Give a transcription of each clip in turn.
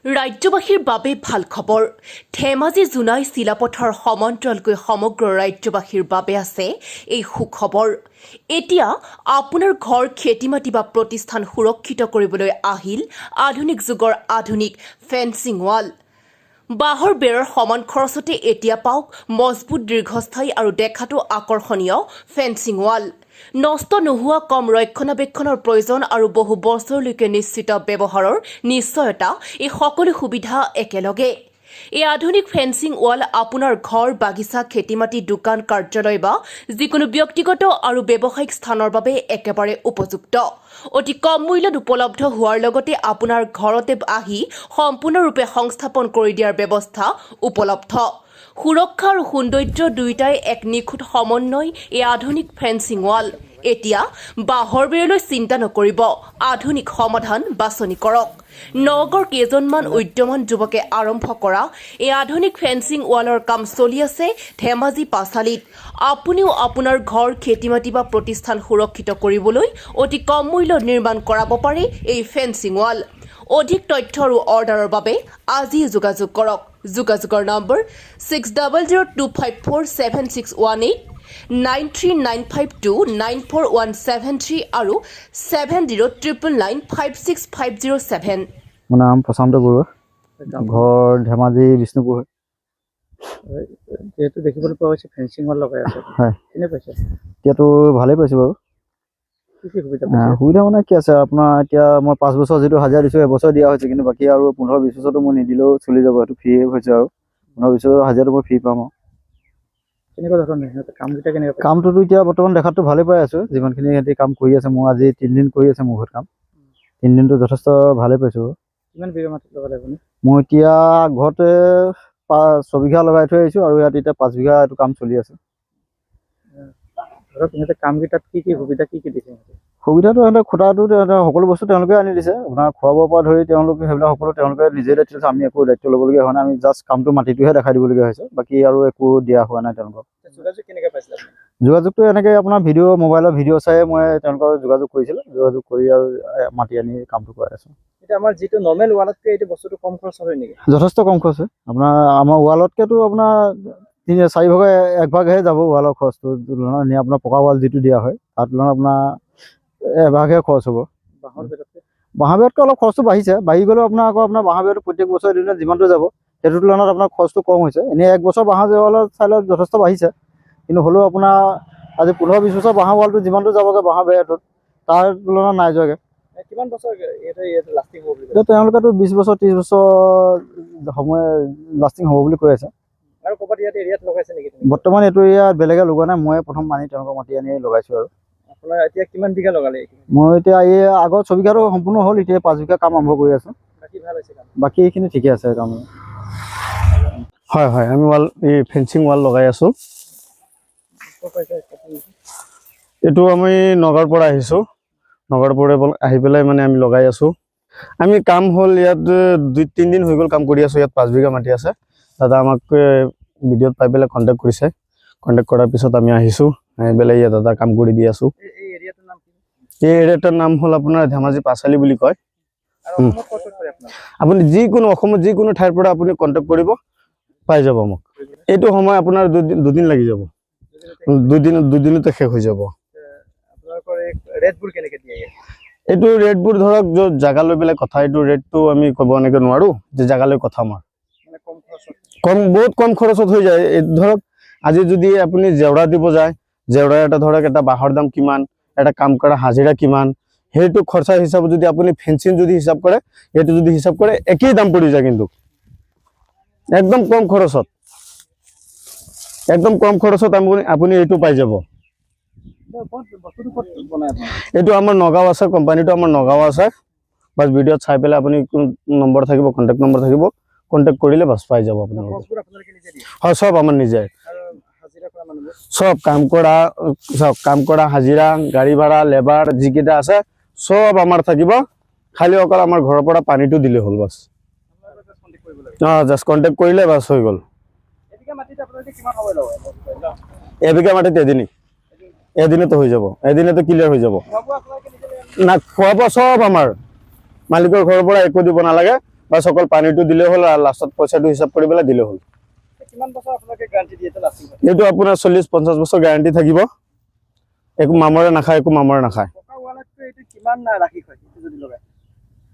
ৰাজ্যবাসীৰ বাবে ভাল খবৰ। ধেমাজি জোনাই চিলাপথাৰ সমান্তৰালকৈ সমগ্ৰ ৰাজ্যবাসীৰ বাবে আছে এই সুখবৰ। এতিয়া আপোনাৰ ঘৰ খেতি-মাটি বা প্ৰতিষ্ঠান সুৰক্ষিত কৰিবলৈ আহিল আধুনিক যুগৰ আধুনিক ফেন্সিং ৱাল। বাঁহৰ বেৰৰ সমান খৰচতে এতিয়া পাওক মজবুত, দীৰ্ঘস্থায়ী আৰু দেখাটো আকৰ্ষণীয় ফেন্সিং ৱাল। নষ্ট নোহোৱা, কম ৰক্ষণাবেক্ষণৰ প্ৰয়োজন আৰু বহু বছৰলৈকে নিশ্চিত ব্যৱহাৰৰ নিশ্চয়তা, এই সকলো সুবিধা একেলগে। এই আধুনিক ফেন্সিং ৱাল আপোনাৰ ঘৰ, বাগিচা, খেতি-মাটি, দোকান, কাৰ্যালয় বা যিকোনো ব্যক্তিগত আৰু ব্যৱসায়িক স্থানৰ বাবে একেবাৰে উপযুক্ত। অতি কম মূল্যত উপলব্ধ হোৱাৰ লগতে আপোনাৰ ঘৰতে আহি সম্পূৰ্ণৰূপে সংস্থাপন কৰি দিয়াৰ ব্যৱস্থা উপলব্ধ। সুৰক্ষা আৰু সৌন্দৰ্য দুয়োটাই এক নিখুঁত সমন্বয় এই আধুনিক ফেন্সিং ৱাল। এতিয়া বাঁহৰ বেৰলৈ চিন্তা নকৰিব, আধুনিক সমাধান বাছনি কৰক। নগৰ কেইজনমান উদ্যমান যুৱকে আৰম্ভ কৰা এই আধুনিক ফেন্সিং ৱালৰ কাম চলি আছে ধেমাজি পাছালিত। আপুনিও আপোনাৰ ঘৰ, খেতি-মাটি বা প্ৰতিষ্ঠান সুৰক্ষিত কৰিবলৈ অতি কম মূল্যত নিৰ্মাণ কৰাব পাৰে এই ফেন্সিং ৱাল। অধিক তথ্য আৰু অৰ্ডাৰৰ বাবে আজিয়ে যোগাযোগ কৰক। যোগাযোগৰ নম্বৰ 6002547618, 9395294173 আৰু 7099956507। মোৰ নাম প্ৰশান্ত বৰুৱা, ঘৰ ধেমাজি বিষ্ণুপুৰ। যেহেতু দেখিবলৈ পোৱা গৈছে ফেন্সিং ৱাল লগাই আছে, হয়, কেনে পাইছে? এতিয়াতো ভালেই পাইছোঁ বাৰু। কি কি সুবিধা পাইছে? সুবিধা মানে কি আছে, আপোনাৰ এতিয়া মই 5 বছৰ যিটো হাজিৰা দিছোঁ এবছৰ দিয়া হৈছে, কিন্তু বাকী আৰু 15-20 বছৰটো মই নিদিলেও চলি যাব, সেইটো ফ্ৰী হৈছে আৰু 15-20 বছৰ হাজিৰাটো মই ফ্ৰী পাম আৰু। কেনেকুৱা ধৰণৰ কামকেইটা কেনেকুৱা পাইছে? কামটোতো এতিয়া বৰ্তমান দেখাততো ভালেই পাই আছোঁ, যিমানখিনি সিহঁতি কাম কৰি আছে। মোৰ আজি 3 দিন কৰি আছে মোৰ ঘৰত কাম। 3 দিনটো যথেষ্ট ভালেই পাইছোঁ। কিমান বিঘা মাটিত লগালে আপুনি? মই এতিয়া ঘৰতে 6 বিঘা লগাই থৈ আহিছোঁ আৰু ইয়াত এতিয়া 5 বিঘা এইটো কাম চলি আছে। ধৰক ইহঁতে কামকেইটাত কি কি সুবিধা কি দিছে? সুবিধাটো সিহঁতে খুঁটাটো সকলো বস্তু তেওঁলোকে আনি দিছে। আপোনাৰ খোৱা বোৱাৰ পৰা ধৰি তেওঁলোকে সেইবিলাক সকলো তেওঁলোকে নিজে দায়িত্ব লৈছে। আমি একো দায়িত্ব ল'বলগীয়া হোৱা নাই। আমি জাষ্ট কামটো মাটিটোহে দেখাই দিবলগীয়া হৈছে, বাকী আৰু একো দিয়া হোৱা নাই তেওঁলোকক। যোগাযোগ কেনেকৈ পাইছিলে আপুনি? যোগাযোগটো এনেকৈ আপোনাৰ মোবাইলৰ ভিডিঅ' চাই মই তেওঁলোকৰ যোগাযোগ কৰিছিলোঁ। যোগাযোগ কৰি আৰু মাতি আনি কামটো কৰাই আছোঁ। এতিয়া আমাৰ যিটো নৰ্মেল ৱালতকৈ এইটো বস্তুটো কম খৰচ হয় নেকি? যথেষ্ট কম খৰচ হয়। আপোনাৰ আমাৰ ৱালতকৈতো আপোনাৰ 4 ভাগৰ 1 ভাগহে যাব ৱালৰ খৰচটো। এনে আপোনাৰ পকা ৱাল যিটো দিয়া হয় তাৰ তুলনাত আপোনাৰ 1 ভাগহে খৰচ হ'ব। বাঁহৰ বেৰতকৈ অলপ খৰচটো বাঢ়িছে। বাঢ়ি গ'লেও আপোনাৰ বাঁহৰ বেৰটো প্ৰত্যেক বছৰে দিনত যিমানটো যাব সেইটো তুলনাত আপোনাৰ খৰচটো কম হৈছে। এনেই 1 বছৰ বাঁহৰ ৱালৰ চাইলত যথেষ্ট বাঢ়িছে, কিন্তু হ'লেও আপোনাৰ আজি 15-20 বছৰ বাঁহৰ ৱালটো যিমানটো যাবগৈ বাঁহৰ বেৰটোত তাৰ তুলনাত নাই যোৱাগৈ। কিমান বছৰ লাষ্টিং হ'ব বুলি কৈছে? তেওঁলোকেতো 20 বছৰ 30 বছৰ সময় লাষ্টিং হ'ব বুলি কৈ আছে। আৰু ক'ৰবাত ইয়াত এৰিয়াত লগাইছে নেকি? বৰ্তমান এইটো এৰিয়াত বেলেগে লগোৱা নাই, মই প্ৰথম তেওঁলোকক মাতি আনি লগাইছোঁ আৰু। আপোনাৰ এতিয়া কিমান বিঘা লগালে? মই এতিয়া এই আগত 6 বিঘাটো সম্পূৰ্ণ হ'ল, এতিয়া 5 বিঘা কাম আৰম্ভ কৰি আছোঁ। বাকী ভাল হৈছে কাম? বাকী এইখিনি ঠিকে আছে কাম। হয়, আমি এই ফেন্সিং ৱাল লগাই আছোঁ। এইটো আমি নগাঁৱৰ পৰা আহিছোঁ। নগাঁৱৰ পৰা আহি পেলাই মানে আমি লগাই আছোঁ। আমি কাম হ'ল ইয়াত 2-3 দিন হৈ গ'ল কাম কৰি আছোঁ। ইয়াত 5 বিঘা মাটি আছে। দাদা আমাক ভিডিঅ'ত পাই পেলাই কণ্টেক্ট কৰিছে। কণ্টেক্ট কৰাৰ পিছত আমি আহিছোঁ, আহি পেলাই ইয়াত দাদা কাম কৰি দি আছোঁ। এই এৰিয়াটোৰ নাম কি? এই এৰিয়াটোৰ নাম হ'ল আপোনাৰ ধেমাজি পাছালি বুলি কয়। আপুনি অসমত যিকোনো ঠাইৰ পৰা আপুনি কণ্টেক্ট কৰিব, পাই যাব মোক। এইটো সময় আপোনাৰ 2 দিন লাগি যাব। 2 দিনতে শেষ হৈ যাব। আপোনালোকৰ ৰেটবোৰ কেনেকৈ দিয়ে? এইটো ৰেটবোৰ ধৰক জাগা লৈ পেলাই কথা। এইটো ৰেটটো আমি ক'ব এনেকৈ নোৱাৰোঁ, যে জাগা লৈ কথা আমাৰ। বহুত কম খৰচত হৈ যায়। ধৰক আজি যদি আপুনি জেওৰা দিব যায়, জেওৰা এটা ধৰক এটা বাঁহৰ দাম কিমান, এটা কাম কৰা হাজিৰা কিমান, সেইটো খৰচা হিচাপত যদি আপুনি ফেন্সিং যদি হিচাপ কৰে, এইটো যদি হিচাপ কৰে একেই দাম পৰি যায়। কিন্তু একদম কম খৰচত আপুনি এইটো পাই যাব। এইটো আমাৰ নগাঁও আছে, কোম্পানীটো আমাৰ নগাঁও আছে। বাছ ভিডিঅ'ত চাই পেলাই আপুনি নম্বৰ থাকিব, কণ্টেক্ট নম্বৰ থাকিব, কণ্টেক্ট কৰিলে বাছ পাই যাব আপোনালোকে। হয়, চব আমাৰ নিজে। চব কাম কৰা হাজিৰা, গাড়ী ভাড়া, লেবাৰ যিকেইটা আছে চব আমাৰ থাকিব। খালি অকল আমাৰ ঘৰৰ পৰা পানীটো দিলে হ'ল বাছ। জাষ্ট কণ্টেক্ট কৰিলে বাছ হৈ গ'ল। এবিঘা মাটিত এদিনতে হৈ যাব, এদিনতে ক্লিয়াৰ হৈ যাব। না, খোৱা বোৱা চব আমাৰ মালিকৰ ঘৰৰ পৰা একো দিব নালাগে। বাছ অকল পানীটো দিলে হ'ল আৰু লাষ্টত পইচাটো হিচাপ কৰি পেলাই দিলে হ'ল। কিমান বছৰ আপোনালোকে গ্যাৰান্টি দিয়ে লাষ্টিং হয়? এইটো আপোনাৰ 40-50 বছৰ গ্যাৰান্টি থাকিব। একো মামৰে নাখায়, একো মামৰে নাখায়। পকা ৱালতকৈ এইটো কিমান ৰাখি হয় এইটো যদি লগায়?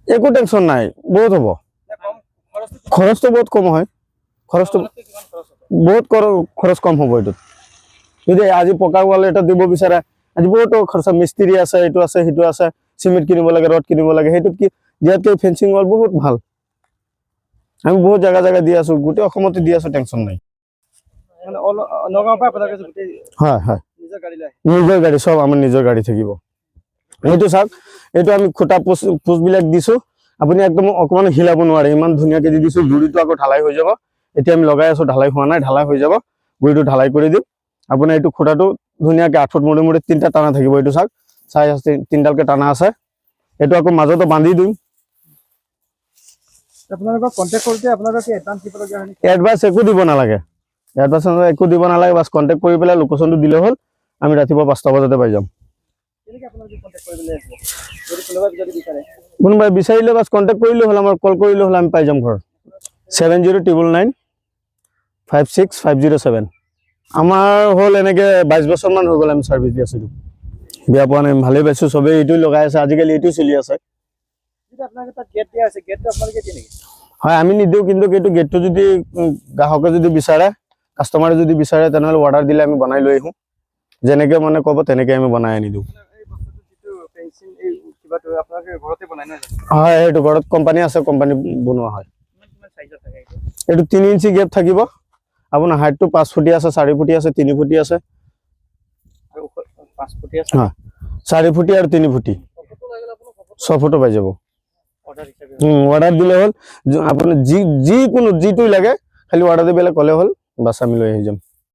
একো টেনশ্যন নাই, বহুত হ'ব। নে কম খৰচটো খৰচটো বহুত কম হয়। খৰচটো কিমান খৰচ হ'ব? বহুত খৰচ কম হ'ব এইটোত। যদি আজি পকা ৱাল এটা দিব বিচাৰে, আজি বহুত খৰচা, মিস্ত্ৰী আছে, এইটো আছে, সিটো আছে, চিমেণ্ট কিনিব লাগে, ৰড কিনিব লাগে। সেইটোত কি দিয়াতকৈ ফেঞ্চিং ৱাল বহুত ভাল। আমি বহুত জাগা দি আছো, গোটেই অসমতে দি আছো, টেনশ্যন নাই। মানে নগাঁৱৰ পৰা আপোনালোকে গোটেই হয় হয়, নিজৰ গাড়ী লৈ নিজৰ গাড়ী, চব আমাৰ নিজৰ গাড়ী থাকিব। এইটো চাওক, এইটো আমি খুঁটা পোষ্টবিলাক দিছো, আপুনি একদম অকণমান হিলাব নোৱাৰে, ইমান ধুনীয়াকে দি দিছো। গুৰিটো আকৌ ঢালাই হৈ যাব। এতিয়া আমি লগাই আছো, ঢালাই হোৱা নাই, ঢালাই হৈ যাব। গুৰিটো ঢালাই কৰি দিম। আপোনাৰ এইটো খুঁটাটো ধুনীয়াকে 8 ফুট মূৰে 3টা টানা থাকিব। এইটো চাওক, 3ডালকে টানা আছে। এইটো আকৌ মাজতে বান্ধি দিম। আপোনালোকক কণ্টেক্ট কৰোঁতে আপোনালোকে এডভান্স দিবলগীয়া হয় নেকি? এডভান্স একো দিব নালাগে। এডভান্স একো দিব নালাগে, বাছ কণ্টেক্ট কৰি পেলাই লোকেশ্যনটো দিলে হ'ল। আমি ৰাতিপুৱা 5টা বজাতে পাই যাম। কেনেকৈ আপোনালোকে কণ্টেক্ট কৰিবলৈ আহিব? যদি কোনোবাই যদি বিচাৰে কোনোবাই বিচাৰিলে বাছ কণ্টেক্ট কৰিলে হ'ল, আমাৰ কল কৰিলে হ'ল, আমি পাই যাম ঘৰত। 7099956507। আমাৰ হ'ল এনেকে 22 বছৰমান হৈ গ'ল আমি ছাৰ্ভিচ দি আছিলোঁ। বেয়া পোৱা নাই, ভালেই পাইছোঁ। চবেই এইটোৱে লগাই আছে, আজিকালি এইটোৱে চলি আছে। যদি আপোনালোকে তাত গেট দিয়া আছে, গেটটো আপোনালোকে দিয়ে নেকি? হয়, আমি নিদিওঁ, কিন্তু এইটো গেটটো যদি গ্ৰাহকে যদি বিচাৰে, কাষ্টমাৰে যদি বিচাৰে, তেনেহ'লে অৰ্ডাৰ দিলে আমি বনাই লৈ আহোঁ। যেনেকে মানে ক'ব তেনেকে আমি বনাই আনি দিওঁ। এই বস্তুটো যিটো ফেঞ্চিং এই কিবাটো আপোনালোকে ঘৰতে বনাই নহয় জানো? হয়, সেইটো ঘৰত কোম্পানী আছে, কোম্পানী বনোৱা হয়। কিমান চাইজত থাকে এইটো? এইটো 3 ইঞ্চি গেপ থাকিব। আপোনাৰ হাইটটো 5 ফুটি আছে, 4 ফুটি আছে, 3 ফুটি আছে। আৰু 5 ফুটি আছে। হয়, 4 ফুটি আৰু 3 ফুটি, 6 ফুটো পাই যাব। অৰ্ডাৰ হিচাপে অৰ্ডাৰ দিলে হ'ল। আপুনি যিকোনো যিটো লাগে খালি অৰ্ডাৰ দি পেলাই ক'লে হ'ল, বাছ আমি লৈ আহি যাম।